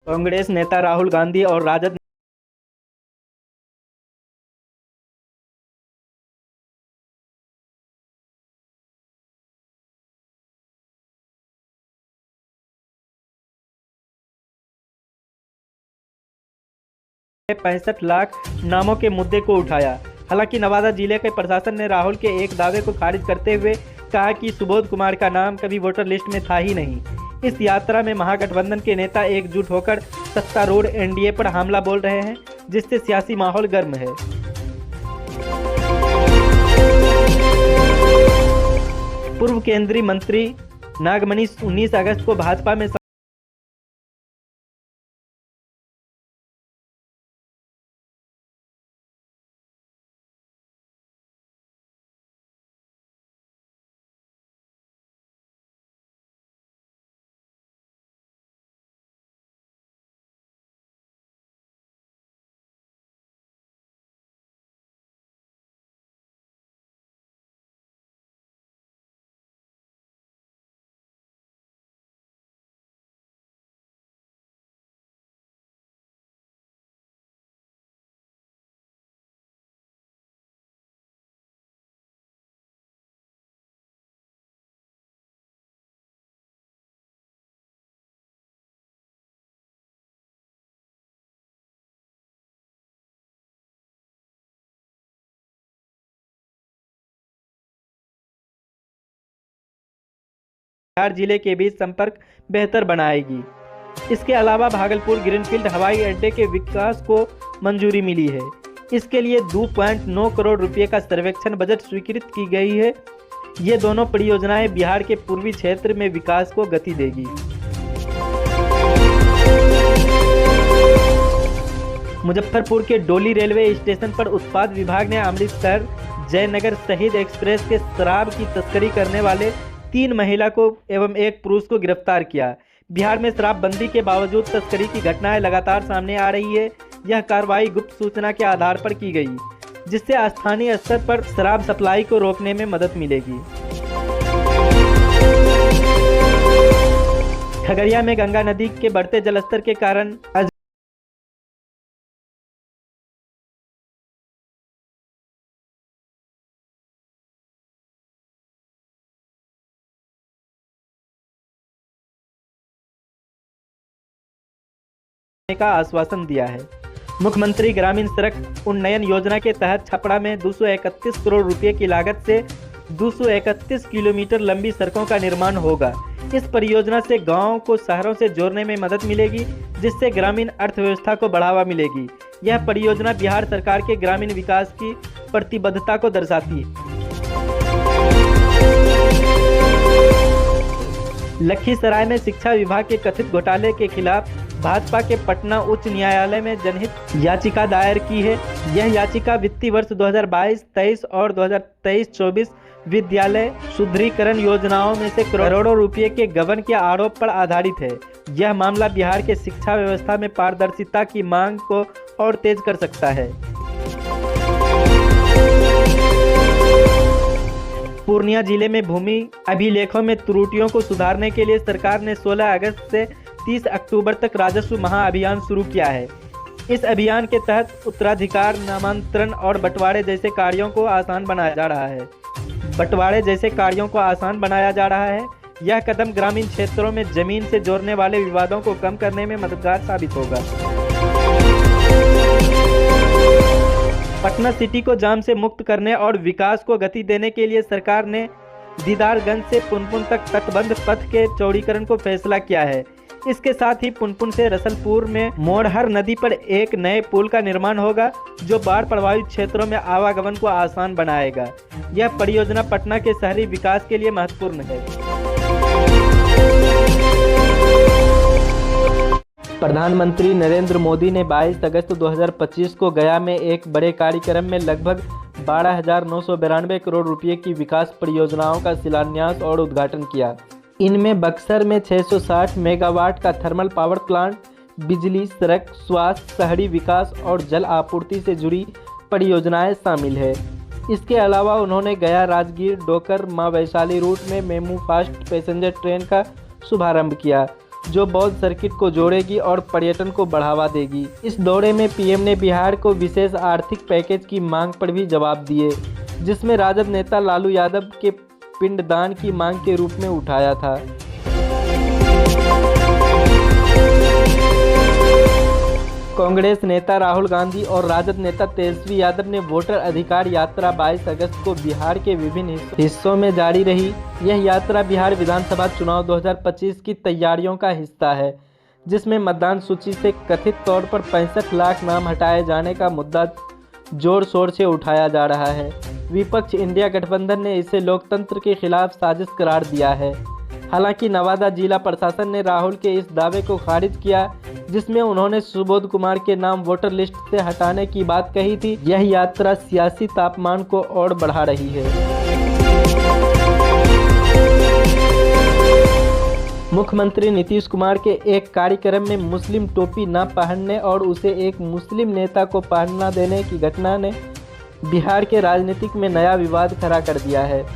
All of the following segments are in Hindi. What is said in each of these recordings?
कांग्रेस नेता राहुल गांधी और राजद ने 65 लाख नामों के मुद्दे को उठाया। हालांकि नवादा जिले के प्रशासन ने राहुल के एक दावे को खारिज करते हुए कहा कि सुबोध कुमार का नाम कभी वोटर लिस्ट में था ही नहीं। इस यात्रा में महागठबंधन के नेता एकजुट होकर सत्तारूढ़ एनडीए पर हमला बोल रहे हैं, जिससे सियासी माहौल गर्म है। पूर्व केंद्रीय मंत्री नागमणि 19 अगस्त को भाजपा में बिहार जिले के बीच संपर्क बेहतर बनाएगी। इसके अलावा भागलपुर ग्रीनफील्ड हवाई अड्डे के विकास को मंजूरी मिली है। इसके लिए 2.9 करोड़ रुपए का सर्वेक्षण बजट स्वीकृत की गई है। ये दोनों परियोजनाएं बिहार के पूर्वी क्षेत्र में विकास को गति देगी। मुजफ्फरपुर के डोली रेलवे स्टेशन पर उत्पाद विभाग ने अमृतसर जयनगर शहीद एक्सप्रेस के शराब की तस्करी करने वाले 3 महिला को एवं 1 पुरुष को गिरफ्तार किया। बिहार में शराबबंदी के बावजूद तस्करी की घटनाएं लगातार सामने आ रही है। यह कार्रवाई गुप्त सूचना के आधार पर की गई, जिससे स्थानीय स्तर पर शराब सप्लाई को रोकने में मदद मिलेगी। खगड़िया में गंगा नदी के बढ़ते जलस्तर के कारण का आश्वासन दिया है। मुख्यमंत्री ग्रामीण सड़क उन्नयन योजना के तहत छपरा में 231 करोड़ रुपए की लागत से 231 किलोमीटर लंबी सड़कों का निर्माण होगा। इस परियोजना से गांवों को शहरों से जोड़ने में मदद मिलेगी, जिससे ग्रामीण अर्थव्यवस्था को बढ़ावा मिलेगी। यह परियोजना बिहार सरकार के ग्रामीण विकास की प्रतिबद्धता को दर्शाती है। लखीसराय में शिक्षा विभाग के कथित घोटाले के खिलाफ भाजपा के पटना उच्च न्यायालय में जनहित याचिका दायर की है। यह याचिका वित्तीय वर्ष 2022-23 और 2023-24 विद्यालय सुदृढ़ीकरण योजनाओं में से करोड़ों रुपए के गबन के आरोप पर आधारित है। यह मामला बिहार के शिक्षा व्यवस्था में पारदर्शिता की मांग को और तेज कर सकता है। पूर्णिया जिले में भूमि अभिलेखों में त्रुटियों को सुधारने के लिए सरकार ने 16 अगस्त से 30 अक्टूबर तक राजस्व महाअभियान शुरू किया है। इस अभियान के तहत उत्तराधिकार, नामांतरण और बंटवारे जैसे कार्यों को आसान बनाया जा रहा है। यह कदम ग्रामीण क्षेत्रों में जमीन से जोड़ने वाले विवादों को कम करने में मददगार साबित होगा। पटना सिटी को जाम से मुक्त करने और विकास को गति देने के लिए सरकार ने दीदारगंज से पुनपुन तक तटबंध पथ के चौड़ीकरण को फैसला किया है। इसके साथ ही पुनपुन से रसलपुर में मोरहर नदी पर एक नए पुल का निर्माण होगा, जो बाढ़ प्रभावित क्षेत्रों में आवागमन को आसान बनाएगा। यह परियोजना पटना के शहरी विकास के लिए महत्वपूर्ण है। प्रधानमंत्री नरेंद्र मोदी ने 22 अगस्त 2025 को गया में एक बड़े कार्यक्रम में लगभग 12,992 करोड़ रुपए की विकास परियोजनाओं का शिलान्यास और उद्घाटन किया। इनमें बक्सर में 660 मेगावाट का थर्मल पावर प्लांट, बिजली, सड़क, स्वास्थ्य, शहरी विकास और जल आपूर्ति से जुड़ी परियोजनाएं शामिल है। इसके अलावा उन्होंने गया राजगीर डोकर मां वैशाली रूट में मेमू फास्ट पैसेंजर ट्रेन का शुभारंभ किया। जो बौद्ध सर्किट को जोड़ेगी और पर्यटन को बढ़ावा देगी। इस दौरे में पीएम ने बिहार को विशेष आर्थिक पैकेज की मांग पर भी जवाब दिए, जिसमें राजद नेता लालू यादव के पिंडदान की मांग के रूप में उठाया था। कांग्रेस नेता राहुल गांधी और राजद नेता तेजस्वी यादव ने वोटर अधिकार यात्रा 22 अगस्त को बिहार के विभिन्न हिस्सों में जारी रही। यह यात्रा बिहार विधानसभा चुनाव 2025 की तैयारियों का हिस्सा है, जिसमें मतदान सूची से कथित तौर पर 65 लाख नाम हटाए जाने का मुद्दा जोर शोर से उठाया जा रहा है। विपक्ष इंडिया गठबंधन ने इसे लोकतंत्र के खिलाफ साजिश करार दिया है। हालांकि नवादा जिला प्रशासन ने राहुल के इस दावे को खारिज किया, जिसमें उन्होंने सुबोध कुमार के नाम वोटर लिस्ट से हटाने की बात कही थी। यह यात्रा सियासी तापमान को और बढ़ा रही है। मुख्यमंत्री नीतीश कुमार के एक कार्यक्रम में मुस्लिम टोपी न पहनने और उसे एक मुस्लिम नेता को पहनना देने की घटना ने बिहार के राजनीतिक में नया विवाद खड़ा कर दिया है।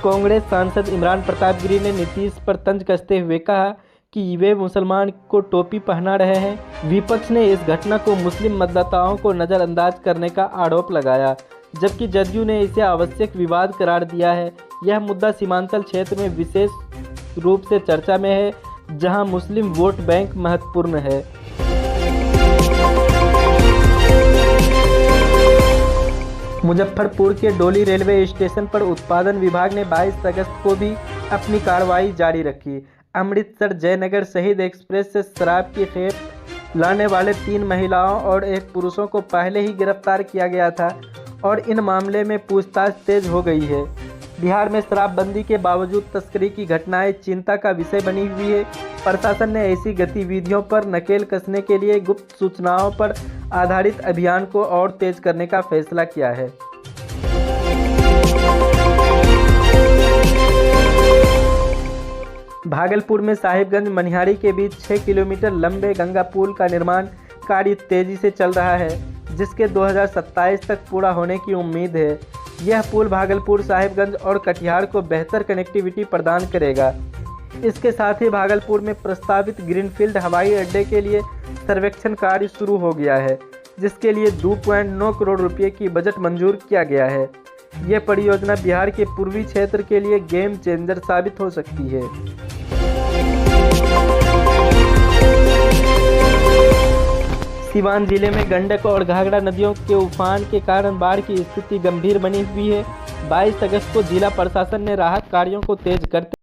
कांग्रेस सांसद इमरान प्रताप गिरी ने नीतीश पर तंज कसते हुए कहा कि वे मुसलमान को टोपी पहना रहे हैं। विपक्ष ने इस घटना को मुस्लिम मतदाताओं को नज़रअंदाज करने का आरोप लगाया, जबकि जदयू ने इसे आवश्यक विवाद करार दिया है। यह मुद्दा सीमांचल क्षेत्र में विशेष रूप से चर्चा में है, जहां मुस्लिम वोट बैंक महत्वपूर्ण है। मुजफ्फरपुर के डोली रेलवे स्टेशन पर उत्पादन विभाग ने 22 अगस्त को भी अपनी कार्रवाई जारी रखी। अमृतसर जयनगर शहीद एक्सप्रेस से शराब की खेप लाने वाले 3 महिलाओं और 1 पुरुषों को पहले ही गिरफ्तार किया गया था और इन मामले में पूछताछ तेज हो गई है। बिहार में शराबबंदी के बावजूद तस्करी की घटनाएं चिंता का विषय बनी हुई है। प्रशासन ने ऐसी गतिविधियों पर नकेल कसने के लिए गुप्त सूचनाओं पर आधारित अभियान को और तेज करने का फैसला किया है। भागलपुर में साहिबगंज मनिहारी के बीच 6 किलोमीटर लंबे गंगा पुल का निर्माण कार्य तेजी से चल रहा है, जिसके 2027 तक पूरा होने की उम्मीद है। यह पुल भागलपुर, साहिबगंज और कटिहार को बेहतर कनेक्टिविटी प्रदान करेगा। इसके साथ ही भागलपुर में प्रस्तावित ग्रीनफील्ड हवाई अड्डे के लिए सर्वेक्षण कार्य शुरू हो गया है, जिसके लिए 2.9 करोड़ रुपये की बजट मंजूर किया गया है। यह परियोजना बिहार के पूर्वी क्षेत्र के लिए गेम चेंजर साबित हो सकती है। सीवान जिले में गंडक और घाघरा नदियों के उफान के कारण बाढ़ की स्थिति गंभीर बनी हुई है। 22 अगस्त को जिला प्रशासन ने राहत कार्यों को तेज करते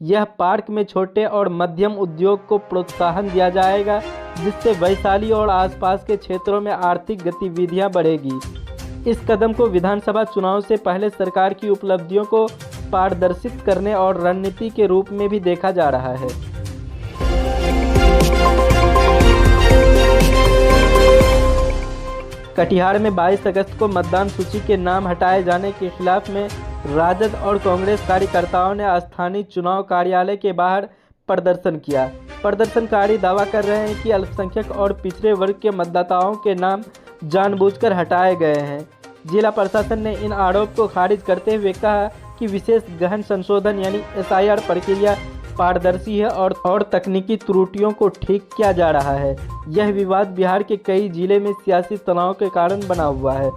यह पार्क में छोटे और मध्यम उद्योग को प्रोत्साहन दिया जाएगा, जिससे वैशाली और आसपास के क्षेत्रों में आर्थिक गतिविधियां बढ़ेगी। इस कदम को विधानसभा चुनाव से पहले सरकार की उपलब्धियों को पारदर्शित करने और रणनीति के रूप में भी देखा जा रहा है। कटिहार में 22 अगस्त को मतदान सूची के नाम हटाए जाने के खिलाफ में राजद और कांग्रेस कार्यकर्ताओं ने स्थानीय चुनाव कार्यालय के बाहर प्रदर्शन किया। प्रदर्शनकारी दावा कर रहे हैं कि अल्पसंख्यक और पिछड़े वर्ग के मतदाताओं के नाम जानबूझकर हटाए गए हैं। जिला प्रशासन ने इन आरोप को खारिज करते हुए कहा कि विशेष गहन संशोधन यानी SIR प्रक्रिया पारदर्शी है और तकनीकी त्रुटियों को ठीक किया जा रहा है। यह विवाद बिहार के कई जिले में सियासी तनाव के कारण बना हुआ है।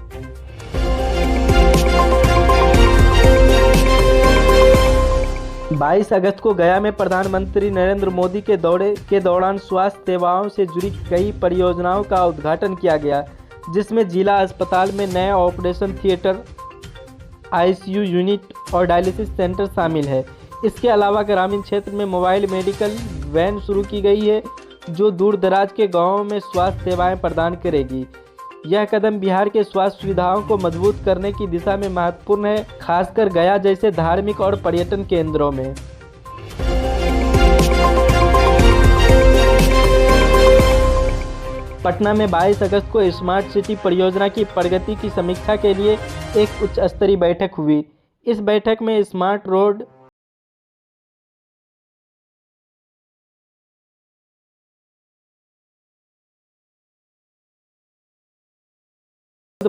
बाईस अगस्त को गया में प्रधानमंत्री नरेंद्र मोदी के दौरे के दौरान स्वास्थ्य सेवाओं से जुड़ी कई परियोजनाओं का उद्घाटन किया गया, जिसमें जिला अस्पताल में नए ऑपरेशन थिएटर, ICU यूनिट और डायलिसिस सेंटर शामिल है। इसके अलावा ग्रामीण क्षेत्र में मोबाइल मेडिकल वैन शुरू की गई है जो दूर दराज के गांवों में स्वास्थ्य सेवाएं प्रदान करेगी। यह कदम बिहार के स्वास्थ्य सुविधाओं को मजबूत करने की दिशा में महत्वपूर्ण है, खासकर गया जैसे धार्मिक और पर्यटन केंद्रों में। पटना में 22 अगस्त को स्मार्ट सिटी परियोजना की प्रगति की समीक्षा के लिए एक उच्च स्तरीय बैठक हुई। इस बैठक में स्मार्ट रोड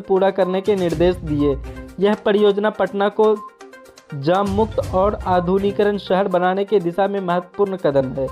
पूरा करने के निर्देश दिए। यह परियोजना पटना को जाम मुक्त और आधुनिकीकरण शहर बनाने की दिशा में महत्वपूर्ण कदम है।